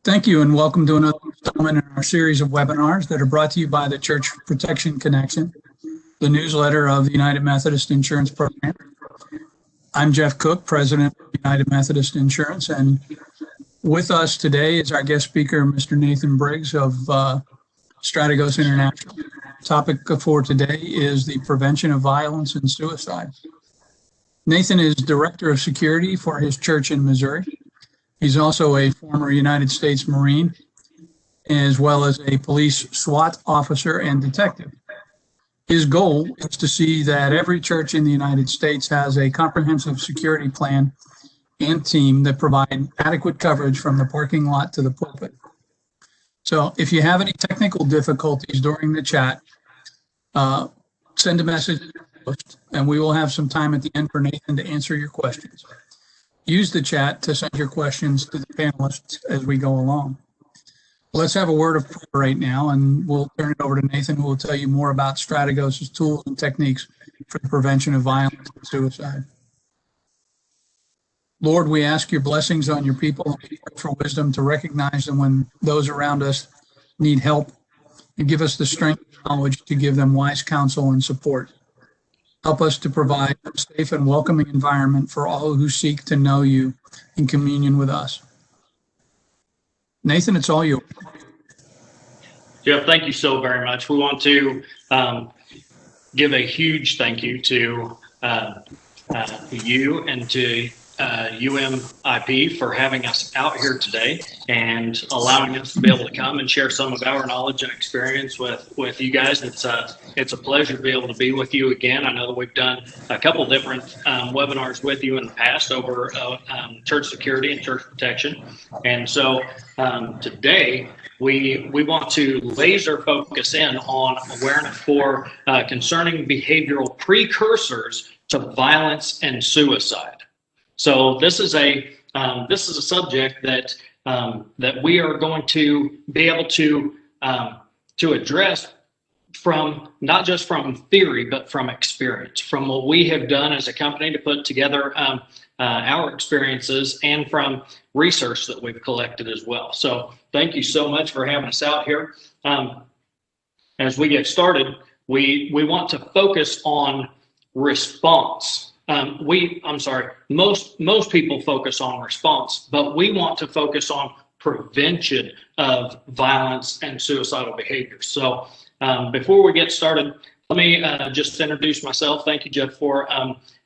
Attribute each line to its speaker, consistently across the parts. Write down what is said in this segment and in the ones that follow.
Speaker 1: Thank you, and welcome to another installment in our series of webinars that are brought to you by the Church Protection Connection, the newsletter of the United Methodist Insurance Program. I'm Jeff Cook, President of United Methodist Insurance, and with us today is our guest speaker, Mr. Nathan Briggs of Strategos International. Topic for today is the prevention of violence and suicide. Nathan is Director of Security for his church in Missouri. He's also a former United States Marine, as well as a police SWAT officer and detective. His goal is to see that every church in the United States has a comprehensive security plan and team that provide adequate coverage from the parking lot to the pulpit. So if you have any technical difficulties during the chat, send a message and we will have some time at the end for Nathan to answer your questions. Use the chat to send your questions to the panelists as we go along. Let's have a word of prayer right now, and we'll turn it over to Nathan, who will tell you more about Strategos' tools and techniques for the prevention of violence and suicide. Lord, we ask your blessings on your people and we pray for wisdom to recognize them when those around us need help, and give us the strength and knowledge to give them wise counsel and support. Help us to provide a safe and welcoming environment for all who seek to know you in communion with us. Nathan, it's all yours.
Speaker 2: Jeff, thank you so very much. We want to give a huge thank you to you and to UMIP for having us out here today and allowing us to be able to come and share some of our knowledge and experience with you guys. It's a pleasure to be able to be with you again. I know that we've done a couple different webinars with you in the past over church security and church protection. And so today we want to laser focus in on awareness for concerning behavioral precursors to violence and suicide. So this is a subject that we are going to be able to address from not just from theory but from experience, from what we have done as a company to put together our experiences, and from research that we've collected as well. So thank you so much for having us out here. As we get started, we want to focus on response. Most people focus on response, but we want to focus on prevention of violence and suicidal behaviors. So before we get started, let me just introduce myself. Thank you, Jeff, for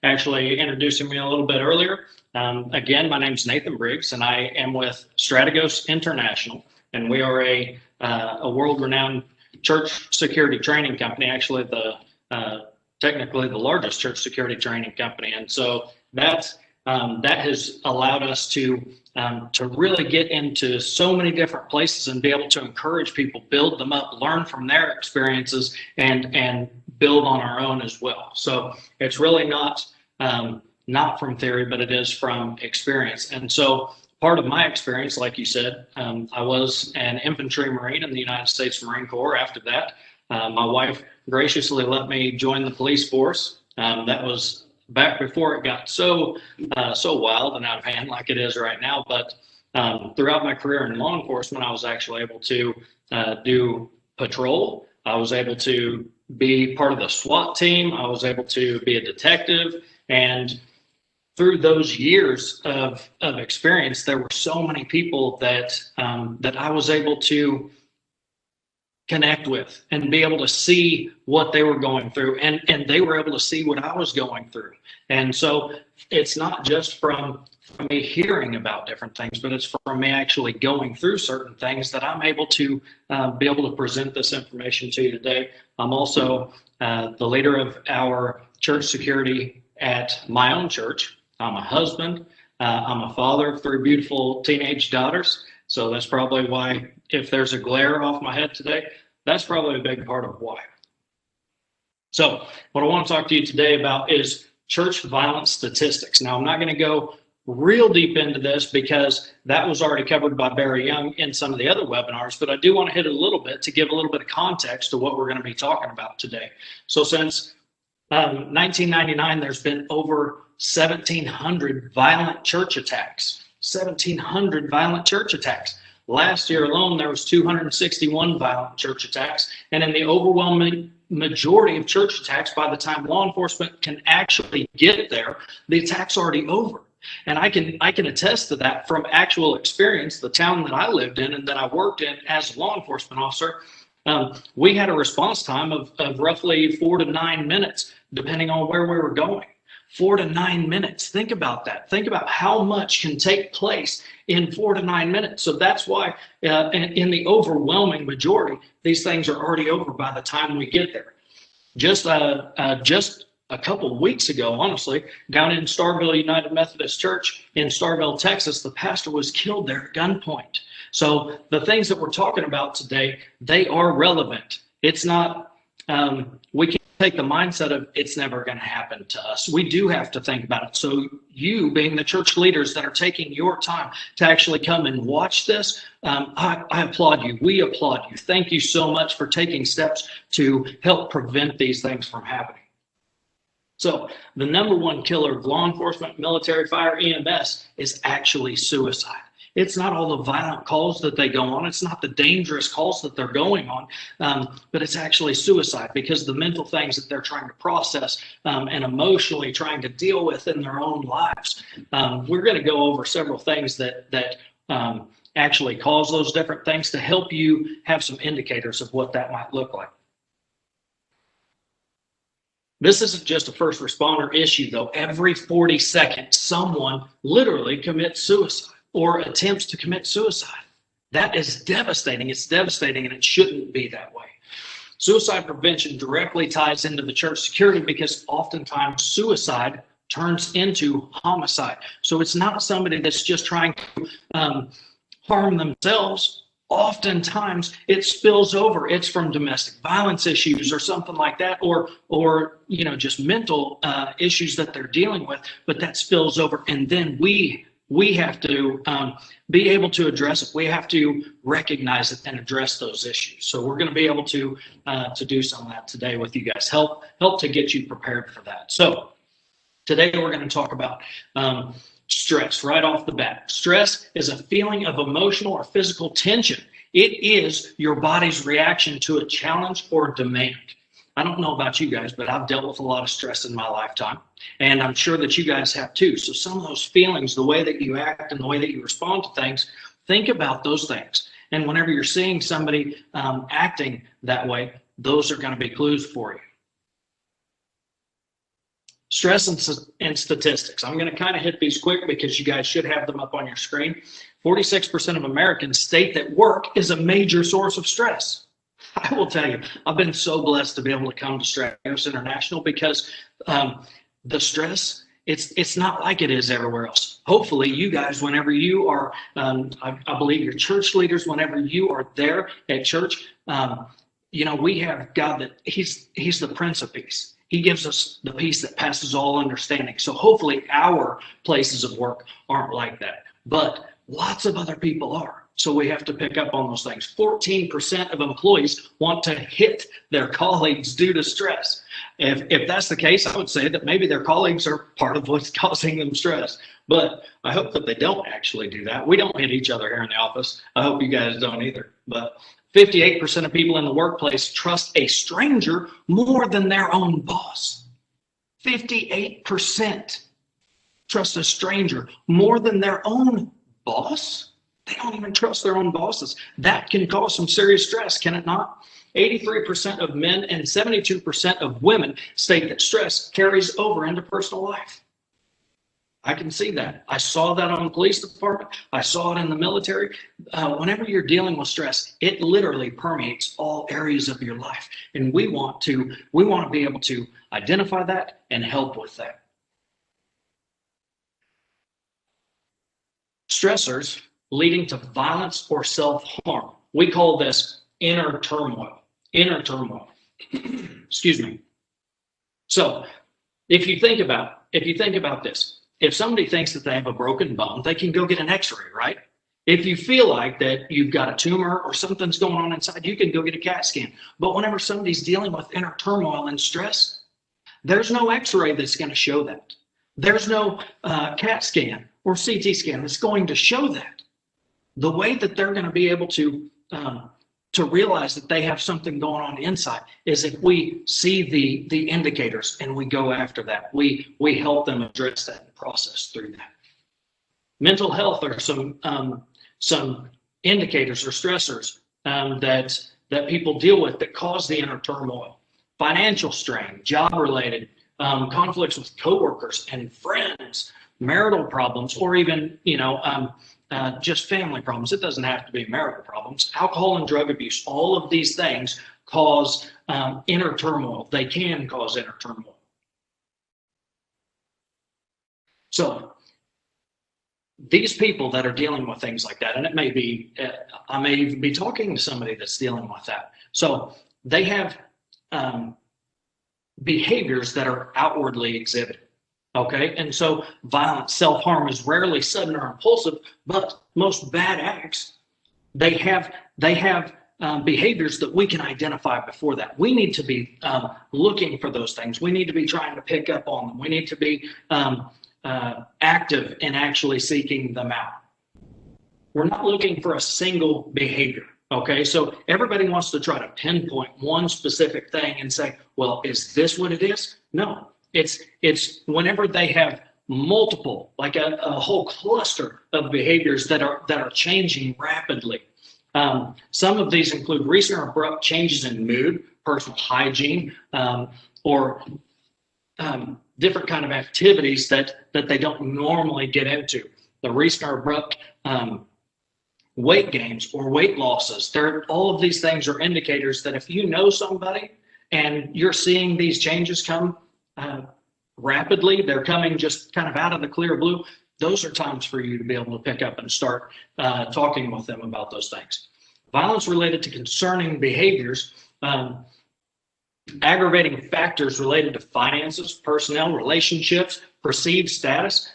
Speaker 2: actually introducing me a little bit earlier. Again, my name is Nathan Briggs, and I am with Strategos International, and we are a world-renowned church security training company, actually technically the largest church security training company. And so that has allowed us to really get into so many different places and be able to encourage people, build them up, learn from their experiences, and build on our own as well. So it's really not from theory, but it is from experience. And so part of my experience, like you said, I was an infantry Marine in the United States Marine Corps. After that, my wife graciously let me join the police force. That was back before it got so wild and out of hand like it is right now. But throughout my career in law enforcement, I was actually able to do patrol. I was able to be part of the SWAT team. I was able to be a detective. And through those years of experience, there were so many people that I was able to connect with and be able to see what they were going through, and they were able to see what I was going through. And so it's not just from me hearing about different things, but it's from me actually going through certain things that I'm able to be able to present this information to you today. I'm also the leader of our church security at my own church. I'm a husband. I'm a father of 3 beautiful teenage daughters. So that's probably why, if there's a glare off my head today, that's probably a big part of why. So what I want to talk to you today about is church violence statistics. Now, I'm not going to go real deep into this because that was already covered by Barry Young in some of the other webinars, but I do want to hit it a little bit to give a little bit of context to what we're going to be talking about today. So since 1999, there's been over 1,700 violent church attacks. 1,700 violent church attacks. Last year alone, there was 261 violent church attacks, and in the overwhelming majority of church attacks, by the time law enforcement can actually get there, the attack's already over. And I can attest to that from actual experience. The town that I lived in and that I worked in as a law enforcement officer, we had a response time of roughly 4 to 9 minutes, depending on where we were going. 4 to 9 minutes. Think about that. Think about how much can take place in 4 to 9 minutes. So that's why in the overwhelming majority, these things are already over by the time we get there. Just a couple of weeks ago, honestly, down in Starkville United Methodist Church in Starkville, Texas, the pastor was killed there at gunpoint. So the things that we're talking about today, they are relevant. It's not, we can't take the mindset of it's never going to happen to us. We do have to think about it. So you being the church leaders that are taking your time to actually come and watch this, I applaud you. We applaud you. Thank you so much for taking steps to help prevent these things from happening. So the number one killer of law enforcement, military, fire, EMS is actually suicide. It's not all the violent calls that they go on. It's not the dangerous calls that they're going on, but it's actually suicide because the mental things that they're trying to process and emotionally trying to deal with in their own lives. We're going to go over several things that actually cause those different things to help you have some indicators of what that might look like. This isn't just a first responder issue, though. Every 40 seconds, someone literally commits suicide or attempts to commit suicide. That is devastating. It's devastating, and it shouldn't be that way. Suicide prevention directly ties into the church security because oftentimes suicide turns into homicide. So it's not somebody that's just trying to harm themselves. Oftentimes it spills over. It's from domestic violence issues or something like that, or just mental issues that they're dealing with, but that spills over. And then we have to be able to address it. We have to recognize it and address those issues. So we're going to be able to do some of that today with you guys. Help to get you prepared for that. So today we're going to talk about stress right off the bat. Stress is a feeling of emotional or physical tension. It is your body's reaction to a challenge or demand. I don't know about you guys, but I've dealt with a lot of stress in my lifetime, and I'm sure that you guys have too. So some of those feelings, the way that you act and the way that you respond to things, think about those things. And whenever you're seeing somebody acting that way, those are going to be clues for you. Stress and statistics. I'm going to kind of hit these quick because you guys should have them up on your screen. 46% of Americans state that work is a major source of stress. I will tell you, I've been so blessed to be able to come to Strategos International because the stress, it's not like it is everywhere else. Hopefully you guys, whenever you are, I believe your church leaders, whenever you are there at church, we have God that he's the Prince of Peace. He gives us the peace that passes all understanding. So hopefully our places of work aren't like that, but lots of other people are. So we have to pick up on those things. 14% of employees want to hit their colleagues due to stress. If that's the case, I would say that maybe their colleagues are part of what's causing them stress. But I hope that they don't actually do that. We don't hit each other here in the office. I hope you guys don't either. But 58% of people in the workplace trust a stranger more than their own boss. 58% trust a stranger more than their own boss. They don't even trust their own bosses. That can cause some serious stress, can it not? 83% of men and 72% of women state that stress carries over into personal life. I can see that. I saw that on the police department. I saw it in the military. Whenever you're dealing with stress, it literally permeates all areas of your life. And we want to be able to identify that and help with that. Stressors leading to violence or self-harm. We call this inner turmoil. Inner turmoil. Excuse me. So if you think about this, if somebody thinks that they have a broken bone, they can go get an x-ray, right? If you feel like that you've got a tumor or something's going on inside, you can go get a CAT scan. But whenever somebody's dealing with inner turmoil and stress, there's no x-ray that's going to show that. There's no CAT scan or CT scan that's going to show that. the way that they're going to be able to realize that they have something going on inside is if we see the indicators and we go after that. We help them address that and process through that. Mental health are some indicators or stressors that people deal with that cause the inner turmoil. Financial strain, job-related, conflicts with coworkers and friends, marital problems, or even just family problems. It doesn't have to be marital problems. Alcohol and drug abuse, all of these things cause inner turmoil. They can cause inner turmoil. So these people that are dealing with things like that, and it may be, I may even be talking to somebody that's dealing with that. So they have behaviors that are outwardly exhibited. Okay, and so violence, self-harm is rarely sudden or impulsive, but most bad acts, they have behaviors that we can identify before that. We need to be looking for those things. We need to be trying to pick up on them. We need to be active in actually seeking them out. We're not looking for a single behavior. Okay, so everybody wants to try to pinpoint one specific thing and say, well, is this what it is? No. It's whenever they have multiple, like a whole cluster of behaviors that are changing rapidly. Some of these include recent or abrupt changes in mood, personal hygiene, or different kind of activities that they don't normally get into. The recent or abrupt weight gains or weight losses. All of these things are indicators that if you know somebody and you're seeing these changes come rapidly, they're coming just kind of out of the clear blue, those are times for you to be able to pick up and start talking with them about those things. Violence related to concerning behaviors, aggravating factors related to finances, personnel, relationships, perceived status.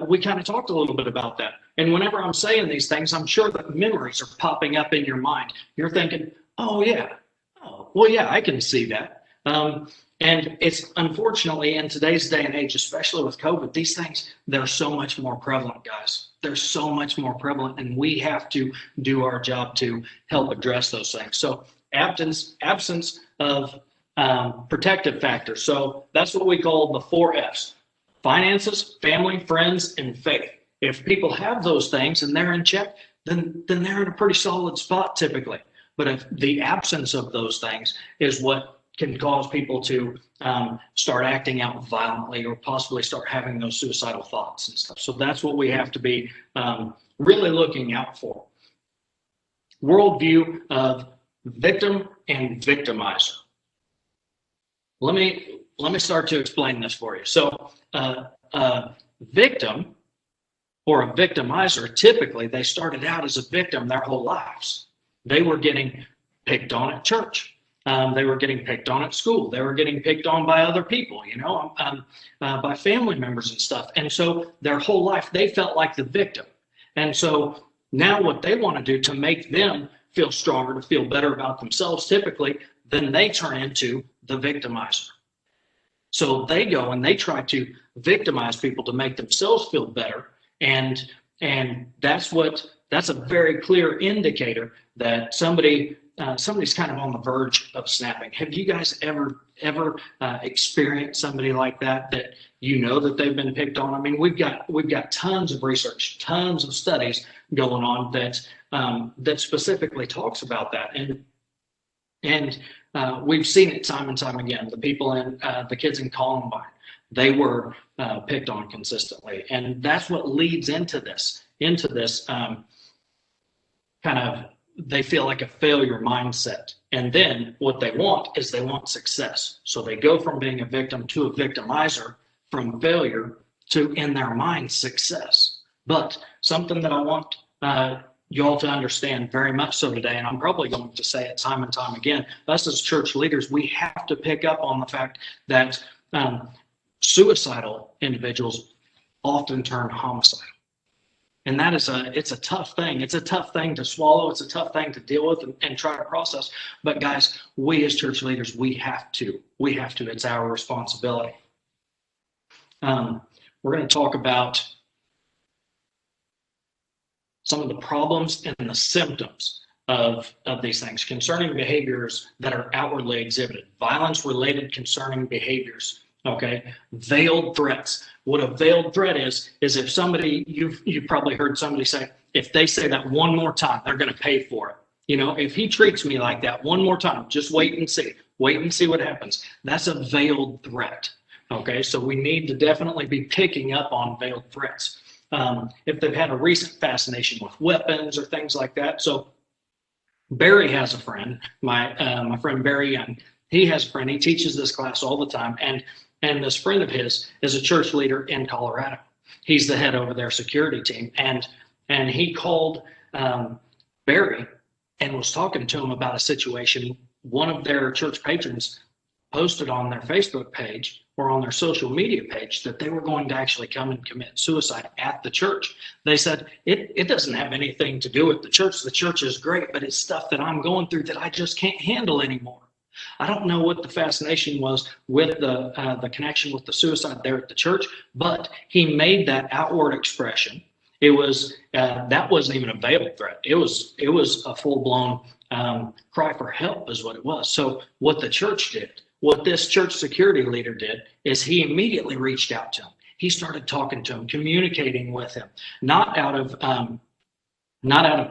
Speaker 2: We kind of talked a little bit about that. And whenever I'm saying these things, I'm sure that memories are popping up in your mind. You're thinking, oh yeah, I can see that. And it's unfortunately in today's day and age, especially with COVID, these things, they're so much more prevalent, guys. They're so much more prevalent, and we have to do our job to help address those things. So absence of protective factors. So that's what we call the 4 F's: finances, family, friends, and faith. If people have those things and they're in check, then they're in a pretty solid spot typically. But if the absence of those things is what can cause people to start acting out violently or possibly start having those suicidal thoughts and stuff. So that's what we have to be really looking out for. Worldview of victim and victimizer. Let me start to explain this for you. So a victim or a victimizer, typically they started out as a victim their whole lives. They were getting picked on at church. They were getting picked on at school. They were getting picked on by other people, by family members and stuff. And so their whole life, they felt like the victim. And so now what they want to do to make them feel stronger, to feel better about themselves, typically, then they turn into the victimizer. So they go and they try to victimize people to make themselves feel better. And that's a very clear indicator that somebody's kind of on the verge of snapping. Have you guys ever experienced somebody like that that they've been picked on? I mean, we've got tons of research, tons of studies going on that specifically talks about that, and we've seen it time and time again. The people the kids in Columbine, they were picked on consistently, and that's what leads into this kind of, they feel like a failure mindset. And then what they want is they want success. So they go from being a victim to a victimizer, from failure to, in their mind, success. But something that I want you all to understand very much so today, and I'm probably going to say it time and time again, us as church leaders, we have to pick up on the fact that suicidal individuals often turn homicidal. And that is it's a tough thing. It's a tough thing to swallow. It's a tough thing to deal with and try to process. But guys, we as church leaders, we have to. It's our responsibility. We're going to talk about some of the problems and the symptoms of these things, concerning behaviors that are outwardly exhibited, violence-related concerning behaviors, okay? Veiled threats. What a veiled threat is if somebody, you've probably heard somebody say, if they say that one more time, they're going to pay for it. You know, if he treats me like that one more time, just wait and see what happens. That's a veiled threat. Okay, so we need to definitely be picking up on veiled threats. If they've had a recent fascination with weapons or things like that. So Barry has a friend, my friend Barry Young. He has a friend. He teaches this class all the time, and this friend of his is a church leader in Colorado. He's the head over their security team, and he called Barry and was talking to him about a situation. One of their church patrons posted on their Facebook page or on their social media page that they were going to actually come and commit suicide at the church. They said, it doesn't have anything to do with the church. The church is great, but it's stuff that I'm going through that I just can't handle anymore. I don't know what the fascination was with the connection with the suicide there at the church, but he made that outward expression. It was that wasn't even a veiled threat. It was a full-blown cry for help is what it was. So what the church did, what this church security leader did, is he immediately reached out to him. He started talking to him, communicating with him, not out of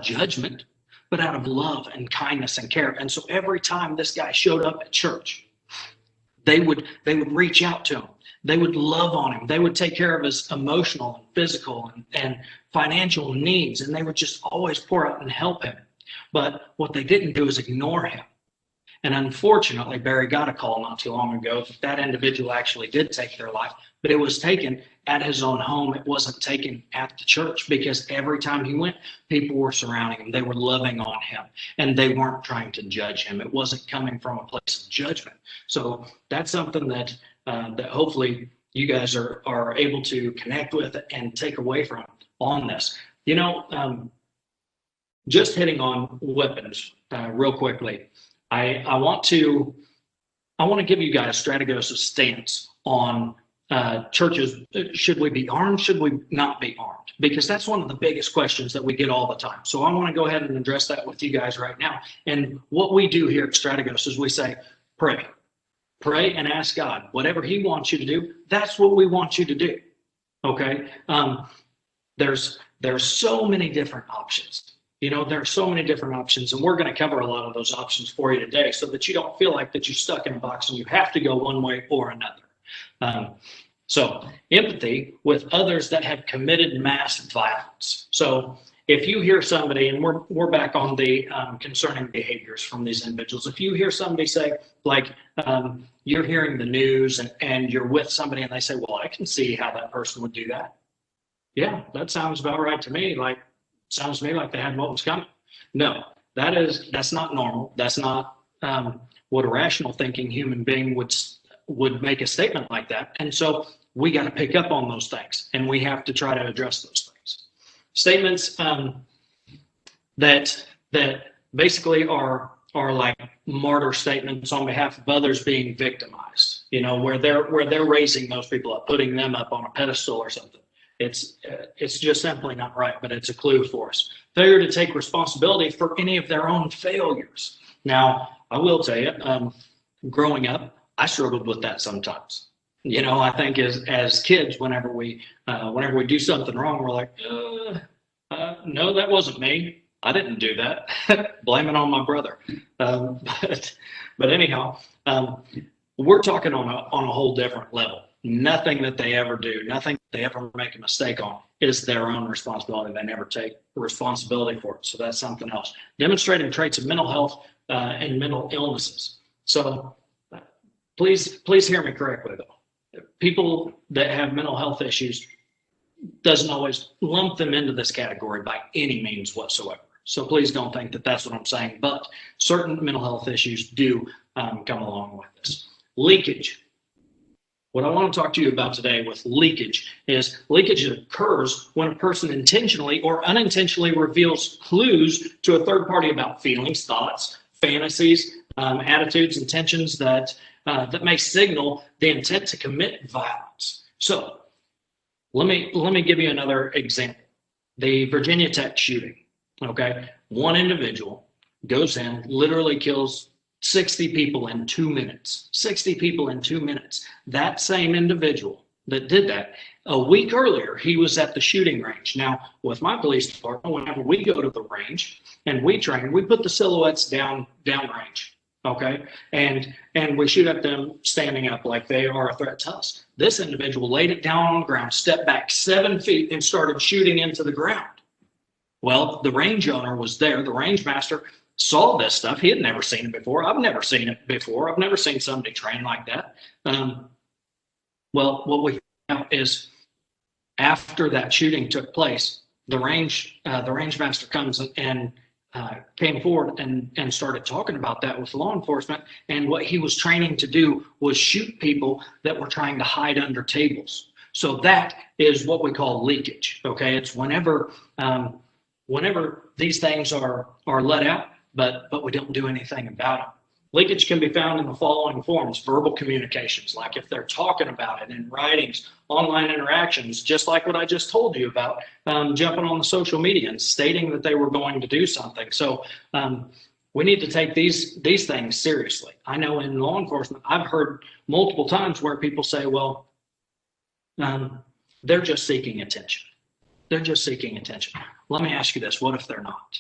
Speaker 2: judgment, but out of love and kindness and care. And so every time this guy showed up at church, they would reach out to him. They would love on him. They would take care of his emotional and physical and financial needs, and they would just always pour out and help him. But what they didn't do is ignore him. And unfortunately, Barry got a call not too long ago that individual actually did take their life, but it was taken at his own home. It wasn't taken at the church, because every time he went, people were surrounding him. They were loving on him, and they weren't trying to judge him. It wasn't coming from a place of judgment. So that's something that hopefully you guys are able to connect with and take away from on this. You know, just hitting on weapons real quickly. I want to give you guys Strategos' stance on churches. Should we be armed? Should we not be armed? Because that's one of the biggest questions that we get all the time. So I want to go ahead and address that with you guys right now. And what we do here at Strategos is we say, pray and ask God. Whatever he wants you to do, that's what we want you to do. Okay? There's so many different options. You know, there are so many different options, and we're going to cover a lot of those options for you today so that you don't feel like that you're stuck in a box and you have to go one way or another. So empathy with others that have committed mass violence. So if you hear somebody, and we're back on the concerning behaviors from these individuals. If you hear somebody say, like, you're hearing the news and you're with somebody and they say, well, I can see how that person would do that. Yeah, that sounds about right to me. Sounds to me like they had what was coming. No, that's not normal. That's not what a rational thinking human being would make a statement like that. And so we got to pick up on those things, and we have to try to address those things. Statements that basically are like martyr statements on behalf of others being victimized. You know, where they're raising those people up, putting them up on a pedestal or something. It's just simply not right, but it's a clue for us. Failure to take responsibility for any of their own failures. Now, I will tell you, growing up, I struggled with that sometimes. You know, I think as kids, whenever we do something wrong, we're like, no, that wasn't me. I didn't do that. Blame it on my brother. But anyhow, we're talking on a whole different level. Nothing that they ever do, nothing they ever make a mistake on is their own responsibility. They never take responsibility for it. So that's something else. Demonstrating traits of mental health and mental illnesses. So please hear me correctly, though. People that have mental health issues doesn't always lump them into this category by any means whatsoever. So please don't think that that's what I'm saying. But certain mental health issues do come along with this. Leakage. What I want to talk to you about today with leakage is leakage occurs when a person intentionally or unintentionally reveals clues to a third party about feelings, thoughts, fantasies, attitudes, intentions that may signal the intent to commit violence. So let me give you another example. The Virginia Tech shooting. Okay. One individual goes in, literally kills 60 people in 2 minutes. 60 people in 2 minutes. That same individual that did that, a week earlier, he was at the shooting range. Now, with my police department, whenever we go to the range and we train, we put the silhouettes down range. Okay. And we shoot at them standing up like they are a threat to us. This individual laid it down on the ground, stepped back 7 feet and started shooting into the ground. Well, the range owner was there. The range master saw this stuff. He had never seen it before. I've never seen it before. I've never seen somebody train like that. Well, what we found is after that shooting took place, the range master comes and came forward and started talking about that with law enforcement. And what he was training to do was shoot people that were trying to hide under tables. So that is what we call leakage. Okay, it's whenever these things are let out, but we don't do anything about it. Leakage can be found in the following forms: verbal communications, like if they're talking about it in writings, online interactions, just like what I just told you about, jumping on the social media and stating that they were going to do something. So we need to take these things seriously. I know in law enforcement, I've heard multiple times where people say, well, they're just seeking attention. They're just seeking attention. Let me ask you this: what if they're not?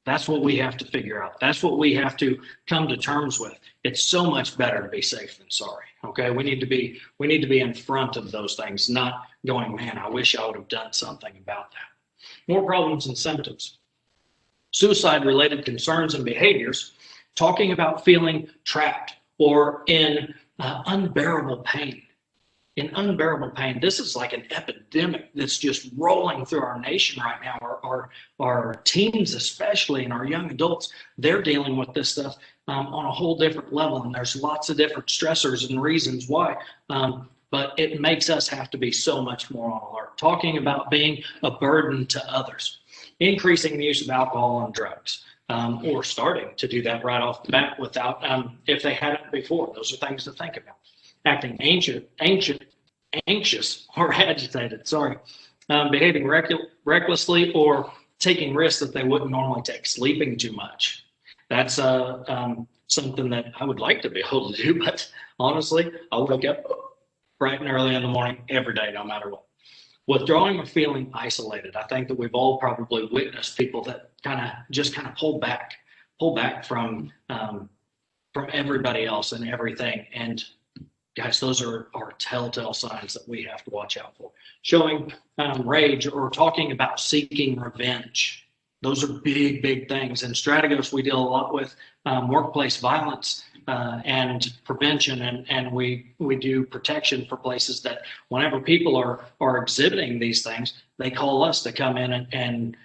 Speaker 2: That's what we have to figure out. That's what we have to come to terms with. It's so much better to be safe than sorry. Okay, we need to be in front of those things, not going, man, I wish I would have done something about that. More problems and symptoms. Suicide-related concerns and behaviors, talking about feeling trapped or in unbearable pain. In unbearable pain, this is like an epidemic that's just rolling through our nation right now. Our teens, especially, and our young adults, they're dealing with this stuff on a whole different level. And there's lots of different stressors and reasons why. But it makes us have to be so much more on alert. Talking about being a burden to others. Increasing the use of alcohol and drugs. Or starting to do that right off the bat without, if they hadn't before. Those are things to think about. Acting anxious or agitated, behaving recklessly or taking risks that they wouldn't normally take, sleeping too much. That's something that I would like to be able to do, but honestly, I wake up bright and early in the morning every day, no matter what. Withdrawing or feeling isolated. I think that we've all probably witnessed people that kind of pull back from everybody else and everything. And guys, those are telltale signs that we have to watch out for. Showing rage or talking about seeking revenge. Those are big, big things. In Strategos, we deal a lot with workplace violence and prevention, and we do protection for places that whenever people are exhibiting these things, they call us to come in and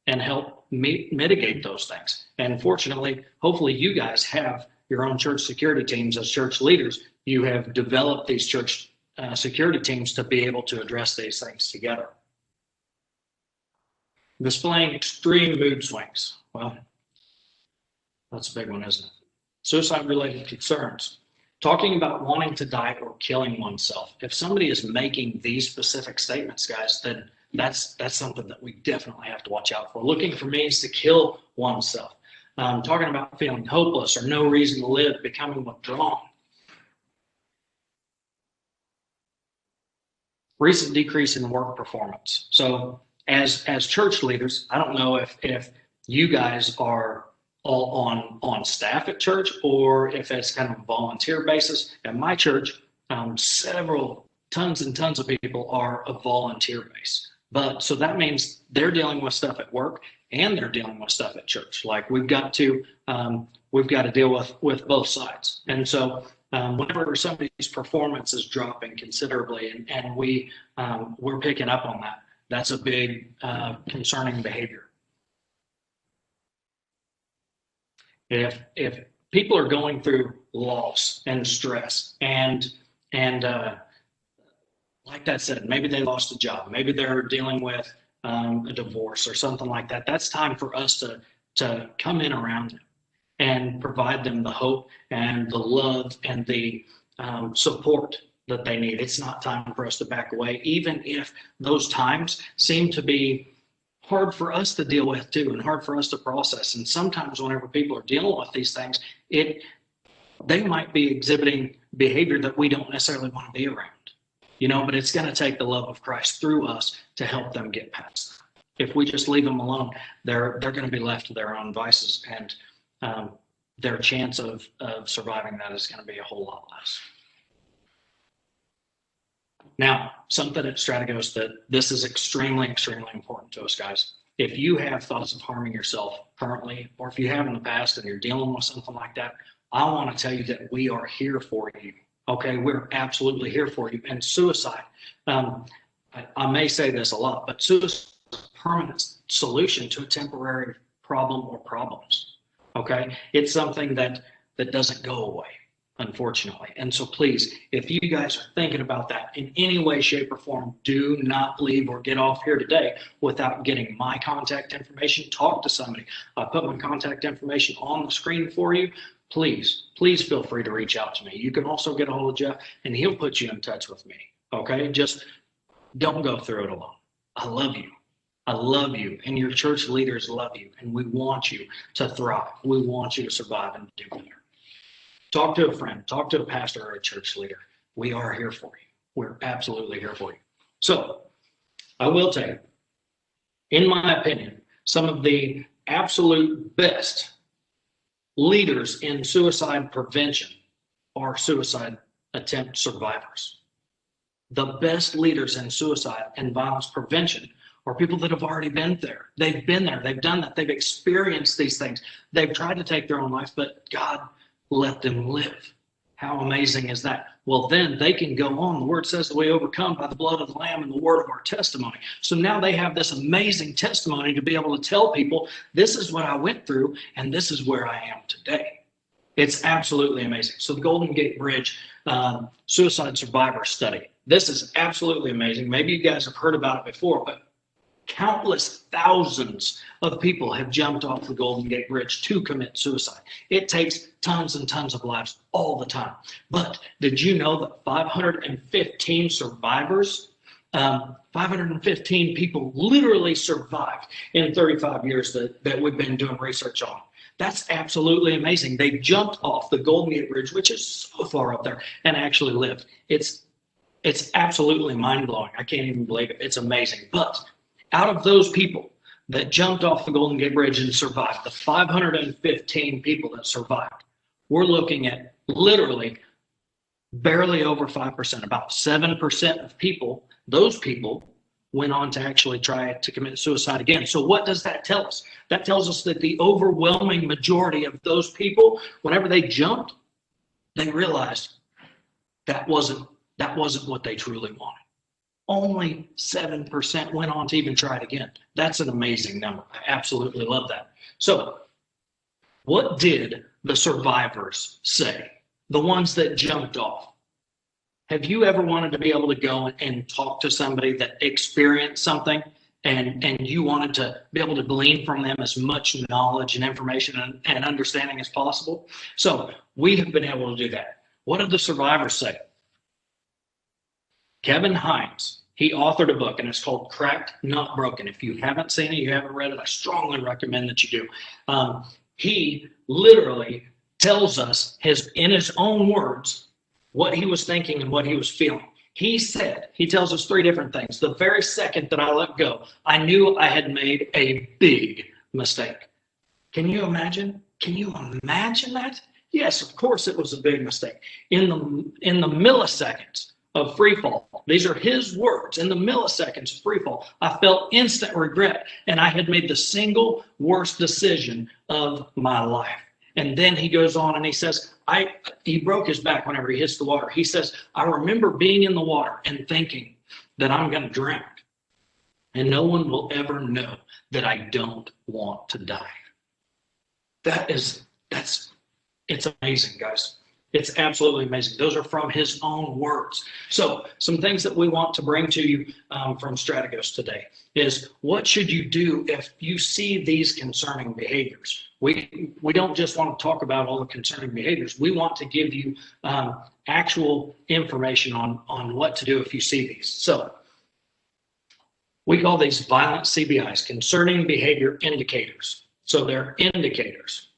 Speaker 2: help mitigate those things. And fortunately, hopefully you guys have your own church security teams. As church leaders, you have developed these church security teams to be able to address these things together. Displaying extreme mood swings. Well, that's a big one, isn't it? Suicide-related concerns. Talking about wanting to die or killing oneself. If somebody is making these specific statements, guys, then that's something that we definitely have to watch out for. Looking for means to kill oneself. Talking about feeling hopeless or no reason to live, becoming withdrawn. Recent decrease in work performance. So as church leaders, I don't know if you guys are all on staff at church or if it's kind of a volunteer basis. At my church, several tons and tons of people are a volunteer base. But so that means they're dealing with stuff at work and they're dealing with stuff at church. Like we've got to deal with both sides. And so whenever somebody's performance is dropping considerably and we're picking up on that, that's a big concerning behavior. If people are going through loss and stress and like that said, maybe they lost a job, maybe they're dealing with a divorce or something like that, that's time for us to come in around them and provide them the hope and the love and the support that they need. It's not time for us to back away, even if those times seem to be hard for us to deal with too, and hard for us to process. And sometimes whenever people are dealing with these things, they might be exhibiting behavior that we don't necessarily want to be around, but it's going to take the love of Christ through us to help them get past that. If we just leave them alone, they're going to be left to their own vices, and their chance of surviving that is going to be a whole lot less. Now, something at Strategos that this is extremely, extremely important to us, guys. If you have thoughts of harming yourself currently, or if you have in the past and you're dealing with something like that, I want to tell you that we are here for you. Okay, we're absolutely here for you. And suicide, I may say this a lot, but suicide is a permanent solution to a temporary problem or problems. Okay, it's something that doesn't go away, unfortunately. And so please, if you guys are thinking about that in any way, shape, or form, do not leave or get off here today without getting my contact information. Talk to somebody. I put my contact information on the screen for you. Please feel free to reach out to me. You can also get a hold of Jeff, and he'll put you in touch with me. Okay, just don't go through it alone. I love you. I love you, and your church leaders love you, and we want you to thrive. We want you to survive and do better. Talk to a friend, talk to a pastor or a church leader. We are here for you. We're absolutely here for you. So I will tell you, in my opinion, some of the absolute best leaders in suicide prevention are suicide attempt survivors. The best leaders in suicide and violence prevention are people that have already been there. They've been there. They've done that. They've experienced these things. They've tried to take their own life, but God let them live. How amazing is that? Well, then they can go on. The word says that we overcome by the blood of the Lamb and the word of our testimony. So now they have this amazing testimony to be able to tell people, this is what I went through, and this is where I am today. It's absolutely amazing. So the Golden Gate Bridge suicide survivor study. This is absolutely amazing. Maybe you guys have heard about it before, but countless thousands of people have jumped off the Golden Gate Bridge to commit suicide. It takes tons and tons of lives all the time. But did you know that 515 survivors, 515 people literally survived in 35 years that we've been doing research on? That's absolutely amazing. They jumped off the Golden Gate Bridge, which is so far up there, and actually lived. It's absolutely mind-blowing. I can't even believe it. It's amazing. But out of those people that jumped off the Golden Gate Bridge and survived, the 515 people that survived, we're looking at literally barely over 5%, about 7% of people, those people went on to actually try to commit suicide again. So what does that tell us? That tells us that the overwhelming majority of those people, whenever they jumped, they realized that wasn't what they truly wanted. Only 7% went on to even try it again. That's an amazing number. I absolutely love that. So what did the survivors say? The ones that jumped off. Have you ever wanted to be able to go and talk to somebody that experienced something and you wanted to be able to glean from them as much knowledge and information and understanding as possible? So we have been able to do that. What did the survivors say? Kevin Hines, he authored a book, and it's called Cracked, Not Broken. If you haven't seen it, you haven't read it, I strongly recommend that you do. He literally tells us in his own words what he was thinking and what he was feeling. He tells us three different things. The very second that I let go, I knew I had made a big mistake. Can you imagine? Can you imagine that? Yes, of course it was a big mistake. In the milliseconds of free fall, these are his words, in the milliseconds of free fall, I felt instant regret, and I had made the single worst decision of my life. And then he goes on and he says, he broke his back whenever he hits the water. He says, I remember being in the water and thinking that I'm going to drown, and no one will ever know that I don't want to die. It's amazing, guys. It's absolutely amazing. Those are from his own words. So some things that we want to bring to you from Strategos today is, what should you do if you see these concerning behaviors? We don't just want to talk about all the concerning behaviors. We want to give you actual information on what to do if you see these. So We call these violent CBIs, concerning behavior indicators. So they're indicators.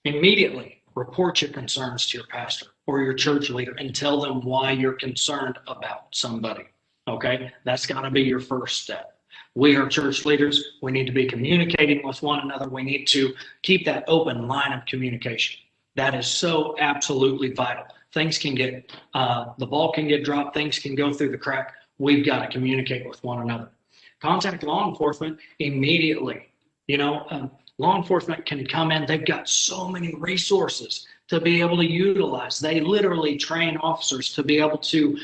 Speaker 2: Immediately report your concerns to your pastor or your church leader and tell them why you're concerned about somebody. Okay, that's got to be your first step. We are church leaders. We need to be communicating with one another. We need to keep that open line of communication. That is so absolutely vital. Things can get, the ball can get dropped. Things can go through the crack. We've got to communicate with one another. Contact law enforcement immediately. Law enforcement can come in. They've got so many resources to be able to utilize. They literally train officers to be able to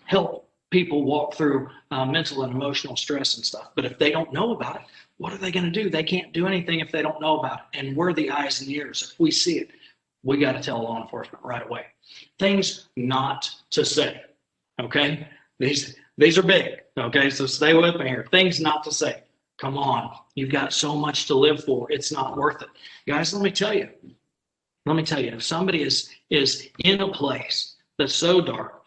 Speaker 2: help people walk through mental and emotional stress and stuff. But if they don't know about it, what are they going to do? They can't do anything if they don't know about it. And we're the eyes and ears. If we see it, we got to tell law enforcement right away. Things not to say. Okay? These are big. Okay? So stay with me here. Things not to say. Come on. You've got so much to live for. It's not worth it. Guys, let me tell you, if somebody is in a place that's so dark,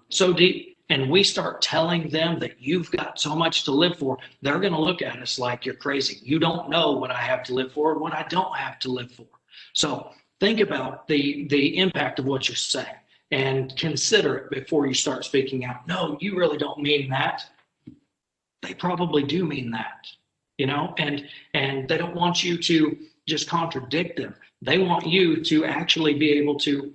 Speaker 2: so deep, and we start telling them that you've got so much to live for, they're going to look at us like you're crazy. You don't know what I have to live for and what I don't have to live for. So think about the impact of what you're saying and consider it before you start speaking out. No, you really don't mean that. They probably do mean that, and they don't want you to just contradict them. They want you to actually be able to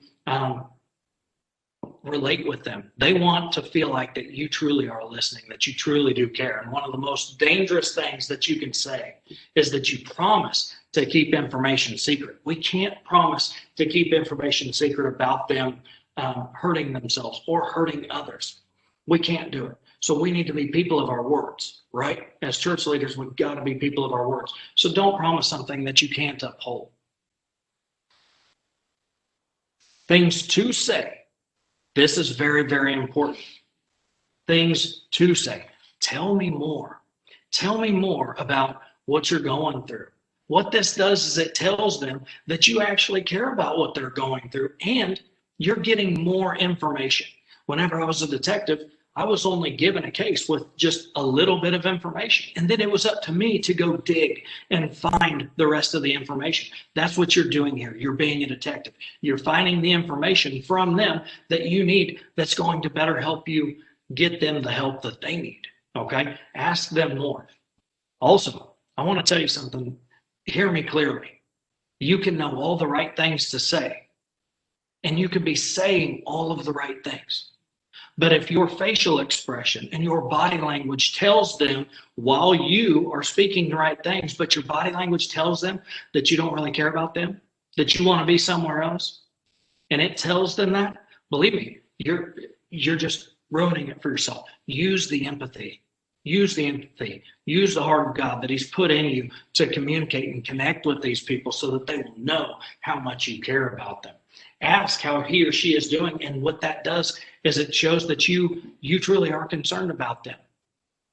Speaker 2: relate with them. They want to feel like that you truly are listening, that you truly do care. And one of the most dangerous things that you can say is that you promise to keep information secret. We can't promise to keep information secret about them hurting themselves or hurting others. We can't do it. So we need to be people of our words, right? As church leaders, we've got to be people of our words. So don't promise something that you can't uphold. Things to say. This is very, very important. Things to say. Tell me more. Tell me more about what you're going through. What this does is it tells them that you actually care about what they're going through and you're getting more information. Whenever I was a detective, I was only given a case with just a little bit of information. And then it was up to me to go dig and find the rest of the information. That's what you're doing here. You're being a detective. You're finding the information from them that you need that's going to better help you get them the help that they need. Okay? Ask them more. Also, I want to tell you something. Hear me clearly. You can know all the right things to say, and you could be saying all of the right things. But if your facial expression and your body language tells them while you are speaking the right things, but your body language tells them that you don't really care about them, that you want to be somewhere else, and it tells them that, believe me, you're just ruining it for yourself. Use the empathy. Use the empathy. Use the heart of God that He's put in you to communicate and connect with these people so that they will know how much you care about them. Ask how he or she is doing, and what that does is it shows that you truly are concerned about them.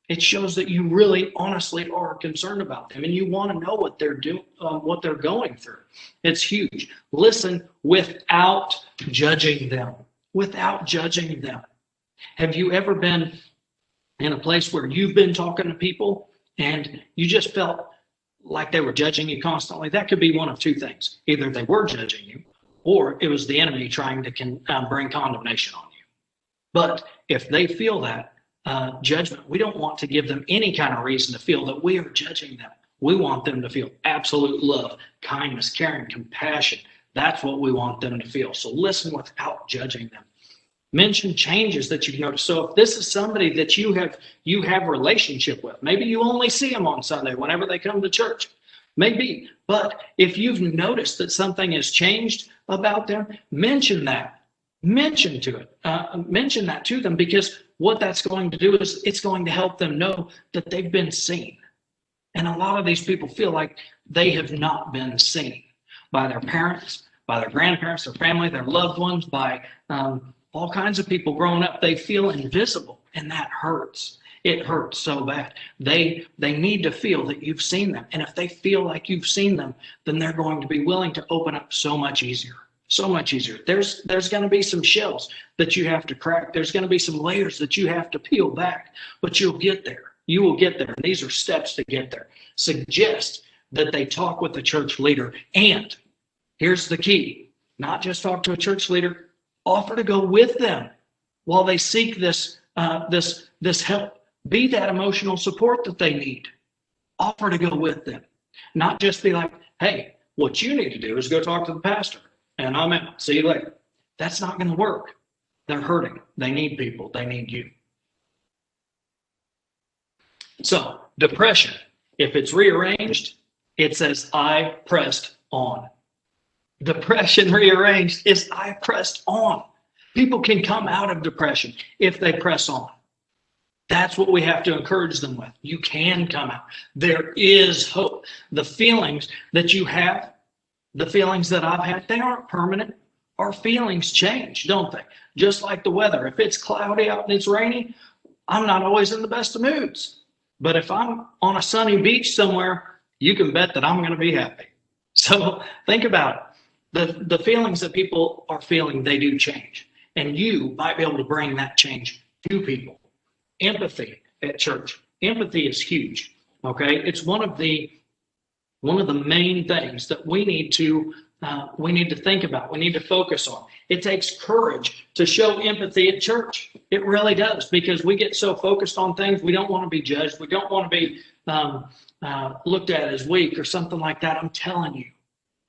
Speaker 2: It shows that you really honestly are concerned about them and you want to know what they're doing, what they're going through. It's huge. Listen without judging them. Without judging them. Have you ever been in a place where you've been talking to people and you just felt like they were judging you constantly? That could be one of two things. Either they were judging you, or it was the enemy trying to bring condemnation on you. But if they feel that judgment, we don't want to give them any kind of reason to feel that we are judging them. We want them to feel absolute love, kindness, caring, compassion. That's what we want them to feel. So listen without judging them. Mention changes that you've noticed. So if this is somebody that you have a relationship with, maybe you only see them on Sunday whenever they come to church. Maybe, but if you've noticed that something has changed about them, mention that. Mention that to them, because what that's going to do is it's going to help them know that they've been seen. And a lot of these people feel like they have not been seen by their parents, by their grandparents, their family, their loved ones, by all kinds of people growing up. They feel invisible, and that hurts. It hurts so bad. They need to feel that you've seen them. And if they feel like you've seen them, then they're going to be willing to open up so much easier. So much easier. There's going to be some shells that you have to crack. There's going to be some layers that you have to peel back, but you'll get there. You will get there. These are steps to get there. Suggest that they talk with the church leader. And here's the key, not just talk to a church leader, offer to go with them while they seek this help. Be that emotional support that they need. Offer to go with them. Not just be like, hey, what you need to do is go talk to the pastor and I'm out. See you later. That's not going to work. They're hurting. They need people. They need you. So depression, if it's rearranged, it says, I pressed on. Depression rearranged is I pressed on. People can come out of depression if they press on. That's what we have to encourage them with. You can come out. There is hope. The feelings that you have, the feelings that I've had, they aren't permanent. Our feelings change, don't they? Just like the weather. If it's cloudy out and it's rainy, I'm not always in the best of moods. But if I'm on a sunny beach somewhere, you can bet that I'm going to be happy. So think about it. The feelings that people are feeling, they do change. And you might be able to bring that change to people. Empathy at church. Empathy is huge. Okay, it's one of the main things that we need to think about. We need to focus on. It takes courage to show empathy at church. It really does, because we get so focused on things. We don't want to be judged. We don't want to be looked at as weak or something like that. I'm telling you,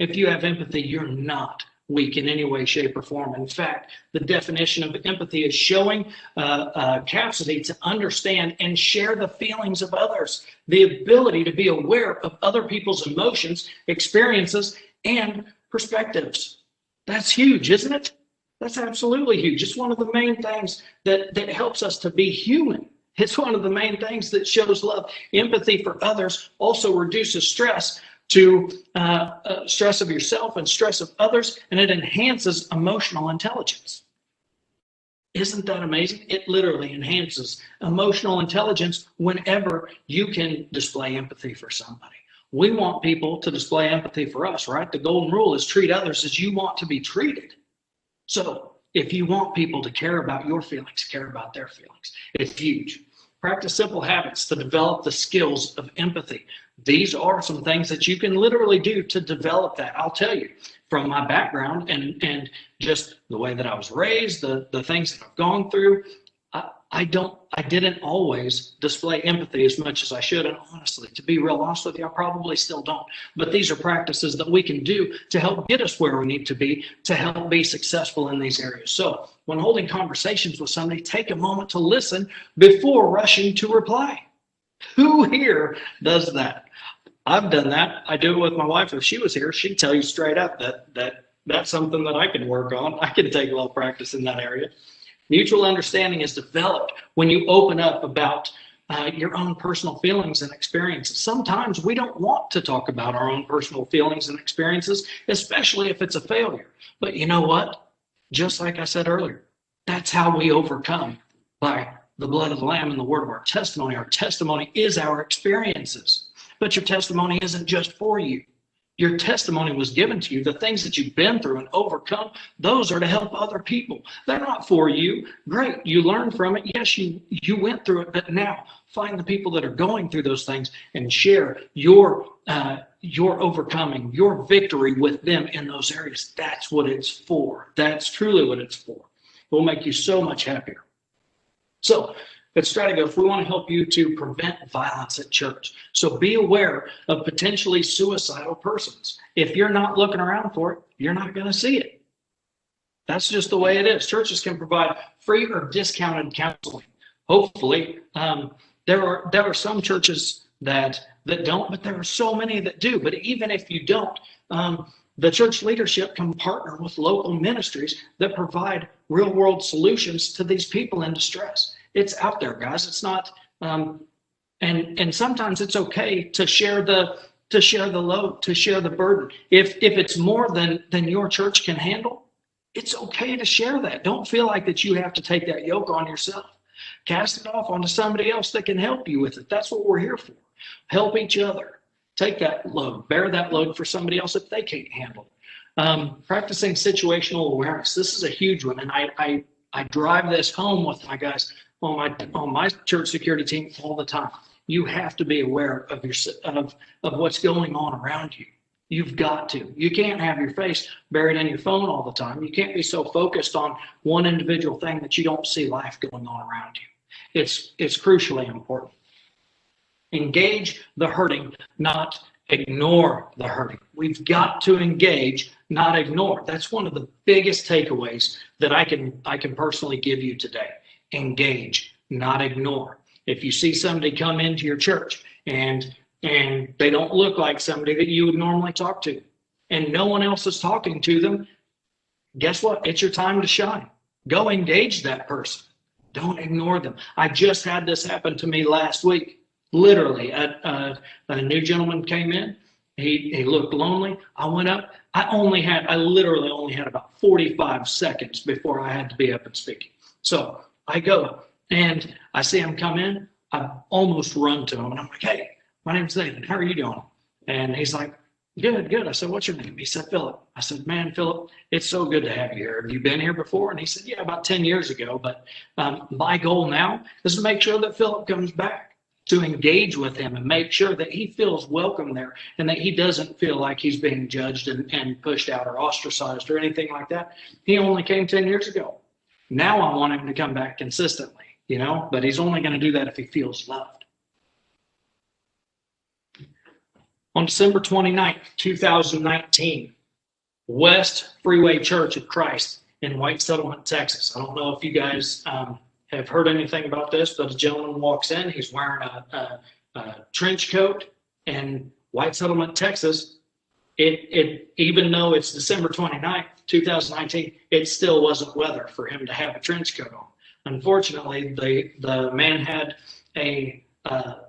Speaker 2: if you have empathy, you're not weak in any way, shape, or form. In fact, the definition of empathy is showing capacity to understand and share the feelings of others, the ability to be aware of other people's emotions, experiences, and perspectives. That's huge, isn't it? That's absolutely huge. It's one of the main things that helps us to be human. It's one of the main things that shows love. Empathy for others also reduces stress to stress of yourself and stress of others, and it enhances emotional intelligence. Isn't that amazing? It literally enhances emotional intelligence whenever you can display empathy for somebody. We want people to display empathy for us, right? The golden rule is treat others as you want to be treated. So if you want people to care about your feelings, care about their feelings. It's huge. Practice simple habits to develop the skills of empathy. These are some things that you can literally do to develop that. I'll tell you, from my background and just the way that I was raised, the things that I've gone through, I didn't always display empathy as much as I should. And honestly, to be real honest with you, I probably still don't. But these are practices that we can do to help get us where we need to be, to help be successful in these areas. So when holding conversations with somebody, take a moment to listen before rushing to reply. Who here does that? I've done that. I do it with my wife. If she was here, she'd tell you straight up that that's something that I can work on. I can take a little practice in that area. Mutual understanding is developed when you open up about your own personal feelings and experiences. Sometimes we don't want to talk about our own personal feelings and experiences, especially if it's a failure. But you know what? Just like I said earlier, that's how we overcome, by the blood of the Lamb and the word of our testimony. Our testimony is our experiences. But your testimony isn't just for you. Your testimony was given to you. The things that you've been through and overcome, those are to help other people. They're not for you. Great, you learned from it. Yes, you went through it, but now find the people that are going through those things and share your overcoming, your victory with them in those areas. That's what it's for. That's truly what it's for. It will make you so much happier. So at Strategos, we want to help you to prevent violence at church. So be aware of potentially suicidal persons. If you're not looking around for it, you're not going to see it. That's just the way it is. Churches can provide free or discounted counseling. Hopefully, there are some churches that don't, but there are so many that do. But even if you don't, the church leadership can partner with local ministries that provide real-world solutions to these people in distress. It's out there, guys. It's not, and sometimes it's okay to share the load, to share the burden. If it's more than your church can handle, it's okay to share that. Don't feel like that you have to take that yoke on yourself. Cast it off onto somebody else that can help you with it. That's what we're here for. Help each other. Take that load, bear that load for somebody else if they can't handle it. Practicing situational awareness. This is a huge one, and I drive this home with my guys on my church security team all the time. You have to be aware of what's going on around you. You've got to. You can't have your face buried in your phone all the time. You can't be so focused on one individual thing that you don't see life going on around you. It's crucially important. Engage the hurting, not ignore the hurting. We've got to engage, not ignore. That's one of the biggest takeaways that I can personally give you today. Engage, not ignore. If you see somebody come into your church and they don't look like somebody that you would normally talk to, and no one else is talking to them, guess what? It's your time to shine. Go engage that person. Don't ignore them. I just had this happen to me last week. Literally, a new gentleman came in. He looked lonely. I went up. I literally only had about 45 seconds before I had to be up and speaking. So I go and I see him come in. I almost run to him and I'm like, "Hey, my name's Nathan. How are you doing?" And he's like, "Good, good." I said, "What's your name?" He said, "Philip." I said, "Man, Philip, it's so good to have you here. Have you been here before?" And he said, "Yeah, about 10 years ago. But my goal now is to make sure that Philip comes back, to engage with him and make sure that he feels welcome there and that he doesn't feel like he's being judged and pushed out or ostracized or anything like that. He only came 10 years ago. Now I want him to come back consistently, but he's only going to do that if he feels loved." On December 29th, 2019, West Freeway Church of Christ in White Settlement, Texas. I don't know if you guys have heard anything about this, but a gentleman walks in. He's wearing a trench coat in White Settlement, Texas. Even though it's December 29th, 2019, it still wasn't weather for him to have a trench coat on. Unfortunately, the man had a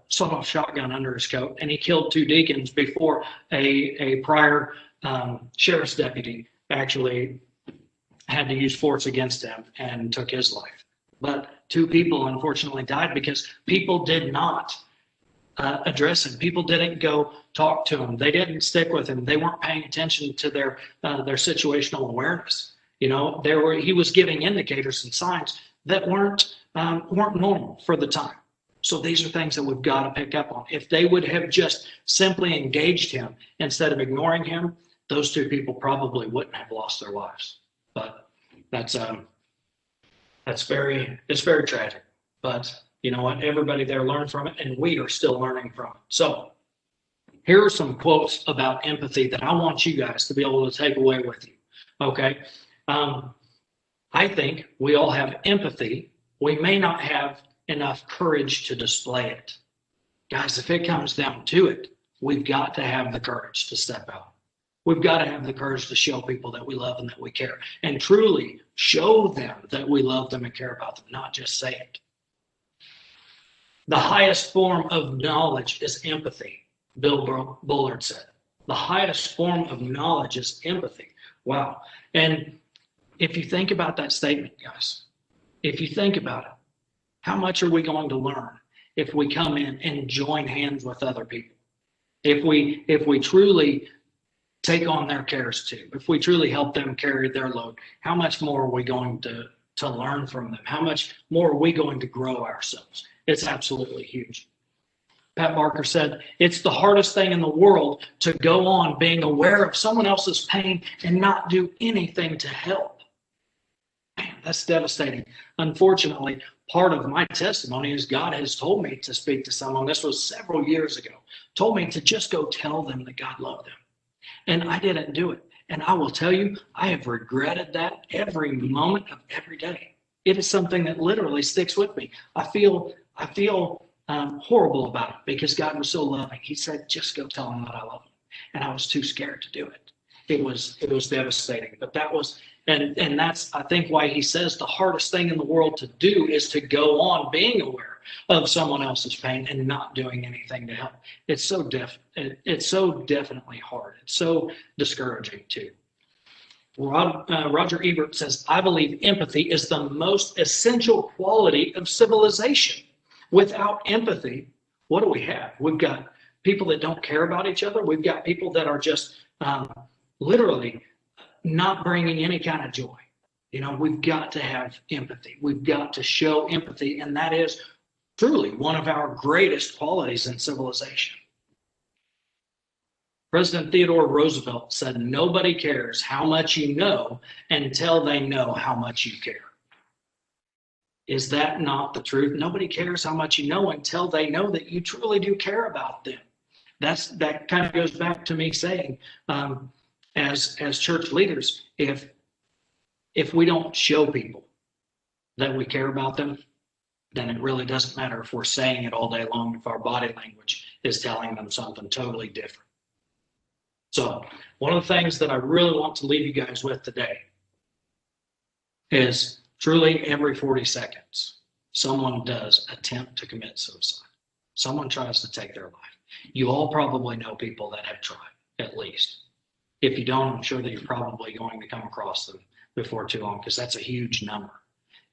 Speaker 2: sawed-off shotgun under his coat, and he killed 2 deacons before a prior sheriff's deputy actually had to use force against him and took his life. But 2 people unfortunately died because people did not address him. People didn't go talk to him. They didn't stick with him. They weren't paying attention to their situational awareness. He was giving indicators and signs that weren't normal for the time. So these are things that we've got to pick up on. If they would have just simply engaged him instead of ignoring him, those 2 people probably wouldn't have lost their lives. But it's very tragic. But you know what? Everybody there learned from it, and we are still learning from it. So here are some quotes about empathy that I want you guys to be able to take away with you. Okay. I think we all have empathy. We may not have enough courage to display it. Guys, if it comes down to it, we've got to have the courage to step out. We've got to have the courage to show people that we love and that we care, and truly show them that we love them and care about them, not just say it. The highest form of knowledge is empathy, Bill Bullard said. The highest form of knowledge is empathy. Wow. And if you think about that statement, guys, if you think about it, how much are we going to learn if we come in and join hands with other people? If we truly take on their cares too, if we truly help them carry their load, how much more are we going to learn from them? How much more are we going to grow ourselves? It's absolutely huge. Pat Barker said, "It's the hardest thing in the world to go on being aware of someone else's pain and not do anything to help." Man, that's devastating. Unfortunately, part of my testimony is God has told me to speak to someone. This was several years ago. Told me to just go tell them that God loved them. And I didn't do it. And I will tell you, I have regretted that every moment of every day. It is something that literally sticks with me. I feel horrible about it because God was so loving. He said, "Just go tell them that I love them." And I was too scared to do it. It was devastating. But that was, and that's, I think, why he says the hardest thing in the world to do is to go on being aware of someone else's pain and not doing anything to help. It's so definitely hard. It's so discouraging too. Roger Ebert says, "I believe empathy is the most essential quality of civilization. Without empathy, what do we have? We've got people that don't care about each other. We've got people that are just literally not bringing any kind of joy. You know, we've got to have empathy. We've got to show empathy, and that is truly one of our greatest qualities in civilization. President Theodore Roosevelt said, "Nobody cares how much you know until they know how much you care." Is that not the truth? Nobody cares how much you know until they know that you truly do care about them. That kind of goes back to me saying, as church leaders, if we don't show people that we care about them, then it really doesn't matter if we're saying it all day long, if our body language is telling them something totally different. So one of the things that I really want to leave you guys with today is truly every 40 seconds, someone does attempt to commit suicide. Someone tries to take their life. You all probably know people that have tried, at least. If you don't, I'm sure that you're probably going to come across them before too long, because that's a huge number.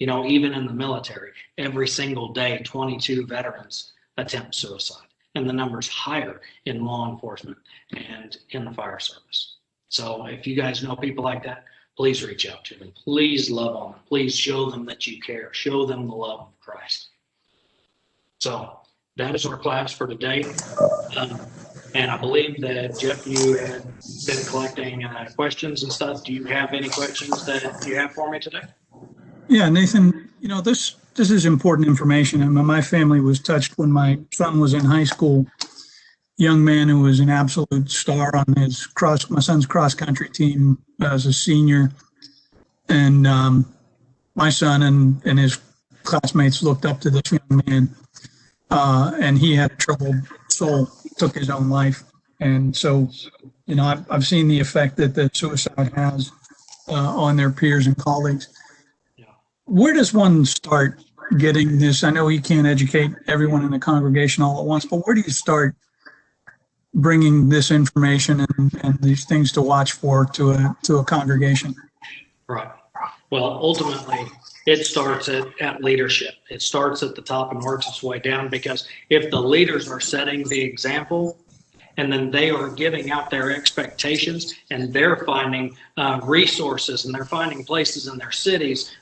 Speaker 2: You know, even in the military, every single day, 22 veterans attempt suicide. And the number's higher in law enforcement and in the fire service. So if you guys know people like that, please reach out to them. Please love on them. Please show them that you care. Show them the love of Christ. So that is our class for today. And I believe that, Jeff, you had been collecting questions and stuff. Do you have any questions that you have for me today?
Speaker 1: Yeah, Nathan, you know, this is important information. I mean, my family was touched when my son was in high school. Young man who was an absolute star on my son's cross country team as a senior, and my son and his classmates looked up to this young man, and he had a troubled soul, took his own life. And so, you know, I've seen the effect that the suicide has on their peers and colleagues. Where does one start getting this? I know you can't educate everyone in the congregation all at once, but where do you start bringing this information and these things to watch for to a congregation?
Speaker 2: Right. Well, ultimately, it starts at leadership. It starts at the top and works its way down, because if the leaders are setting the example, and then they are giving out their expectations, and they're finding resources, and they're finding places in their cities.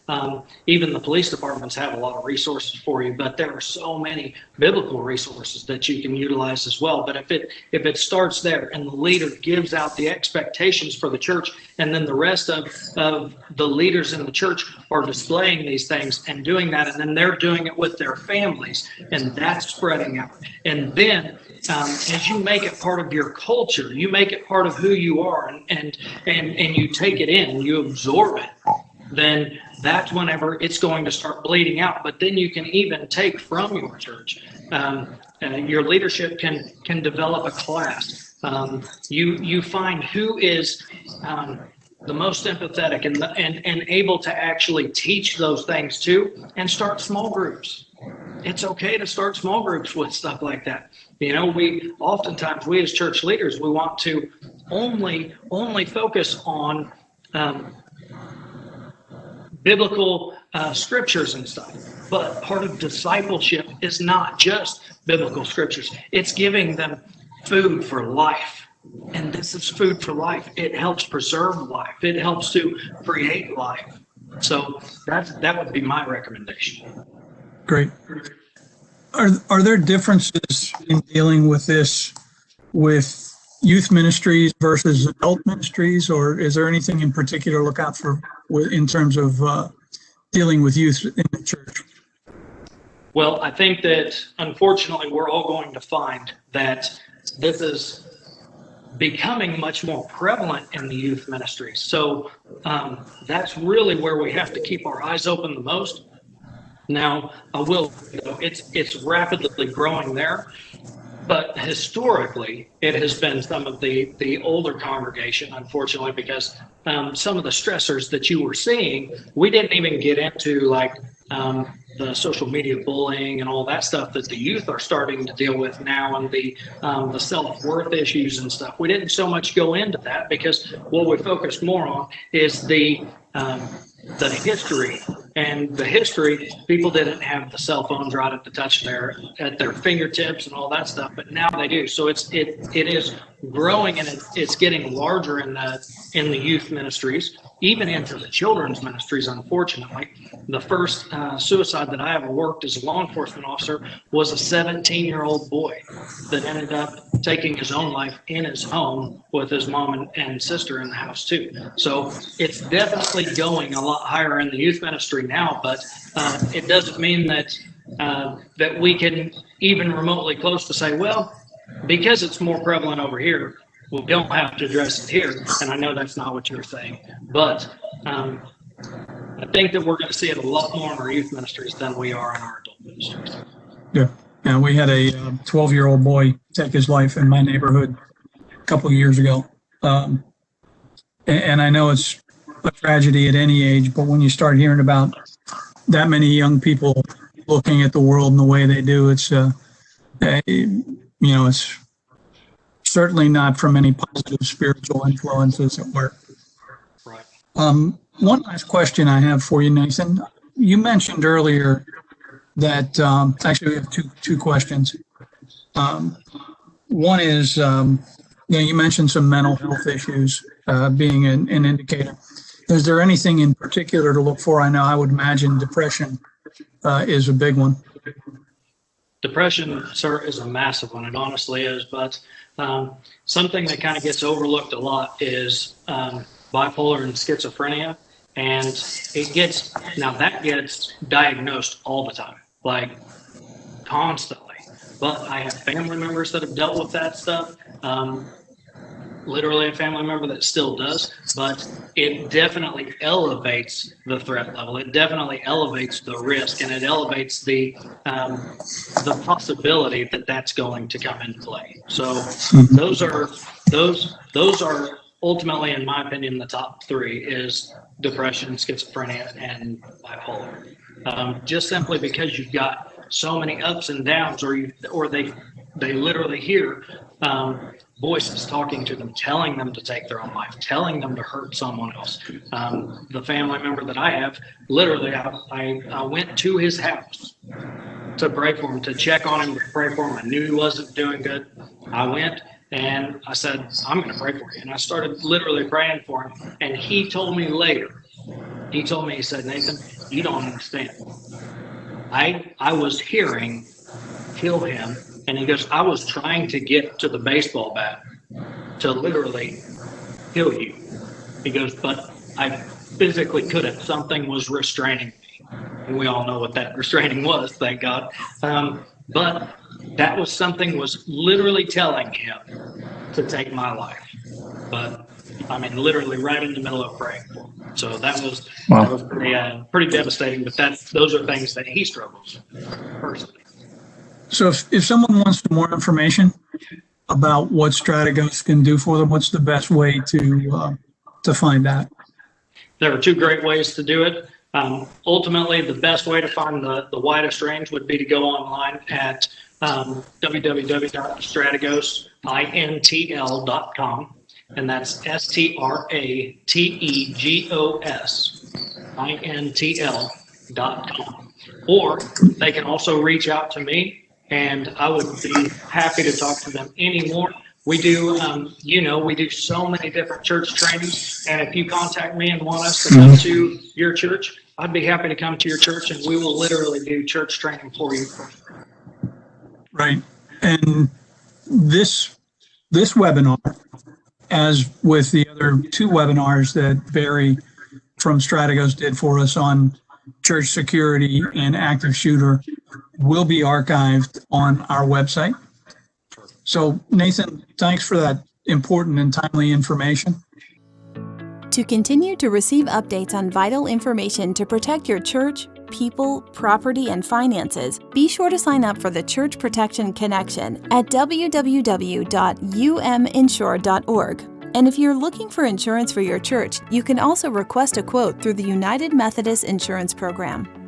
Speaker 2: Even the police departments have a lot of resources for you, but there are so many biblical resources that you can utilize as well. But if it starts there, and the leader gives out the expectations for the church, and then the rest of the leaders in the church are displaying these things and doing that, and then they're doing it with their families, and that's spreading out. And then as you make it part of your culture, you make it part of who you are, and you take it in, you absorb it, then that's whenever it's going to start bleeding out. But then you can even take from your church. Your leadership can develop a class. You find who is the most empathetic and able to actually teach those things to, and start small groups. It's okay to start small groups with stuff like that. You know, we as church leaders, we want to only focus on biblical scriptures and stuff. But part of discipleship is not just biblical scriptures. It's giving them food for life. And this is food for life. It helps preserve life. It helps to create life. So that would be my recommendation.
Speaker 1: Great. Are there differences in dealing with this with youth ministries versus adult ministries, or is there anything in particular to look out for in terms of dealing with youth in the church?
Speaker 2: Well, I think that unfortunately we're all going to find that this is becoming much more prevalent in the youth ministries. So that's really where we have to keep our eyes open the most. Now, it's rapidly growing there, but historically, it has been some of the older congregation, unfortunately, because some of the stressors that you were seeing, we didn't even get into, like the social media bullying and all that stuff that the youth are starting to deal with now, and the self-worth issues and stuff. We didn't so much go into that, because what we focused more on is the history. And the history, people didn't have the cell phones right at the touch at their fingertips and all that stuff, but now they do. So it is growing, and it's getting larger in the youth ministries, even into the children's ministries. Unfortunately, the first suicide that I ever worked as a law enforcement officer was a 17-year-old boy that ended up taking his own life in his home with his mom and sister in the house too. So it's definitely going a lot higher in the youth ministry now, but it doesn't mean that we can even remotely close to say, well, because it's more prevalent over here, we don't have to address it here. And I know that's not what you're saying, but I think that we're going to see it a lot more in our youth ministries than we are in our adult ministries.
Speaker 1: Yeah. And we had a 12-year-old boy take his life in my neighborhood a couple of years ago. And I know it's a tragedy at any age, but when you start hearing about that many young people looking at the world in the way they do, it's it's certainly not from any positive spiritual influences at work.
Speaker 2: Right.
Speaker 1: One last question I have for you, Nathan. You mentioned earlier that actually we have two questions. One is, you mentioned some mental health issues being an indicator. Is there anything in particular to look for? I know I would imagine depression is a big one.
Speaker 2: Depression, sir, is a massive one. It honestly is. But something that kind of gets overlooked a lot is bipolar and schizophrenia. And that gets diagnosed all the time, like constantly. But I have family members that have dealt with that stuff. Literally a family member that still does, but it definitely elevates the threat level. It definitely elevates the risk, and it elevates the possibility that that's going to come into play. So those are ultimately, in my opinion, the top three is depression, schizophrenia, and bipolar. Just simply because you've got so many ups and downs, or they literally hear voices talking to them, telling them to take their own life, telling them to hurt someone else. The family member that I have, literally, I went to his house to pray for him, to check on him, to pray for him. I knew he wasn't doing good. I went and I said, I'm going to pray for you. And I started literally praying for him. And he told me later, he said, Nathan, you don't understand. I was hearing, kill him. And he goes, I was trying to get to the baseball bat to literally kill you. He goes, but I physically couldn't. Something was restraining me. And we all know what that restraining was, thank God. But that was something was literally telling him to take my life. But I mean, literally right in the middle of praying for him. So that was pretty devastating. But those are things that he struggles personally.
Speaker 1: So if someone wants more information about what Strategos can do for them, what's the best way to find that?
Speaker 2: There are two great ways to do it. Ultimately, the best way to find the widest range would be to go online at www.strategosintl.com, and that's StrategosIntl.com. Or they can also reach out to me, and I would be happy to talk to them anymore. We do, we do so many different church trainings, and if you contact me and want us to come to your church, I'd be happy to come to your church, and we will literally do church training for you.
Speaker 1: Right. And this webinar, as with the other two webinars that Barry from Strategos did for us on church security and active shooter, will be archived on our website. So Nathan, thanks for that important and timely information.
Speaker 3: To continue to receive updates on vital information to protect your church, people, property, and finances, be sure to sign up for the Church Protection Connection at www.uminsure.org. And if you're looking for insurance for your church, you can also request a quote through the United Methodist Insurance Program.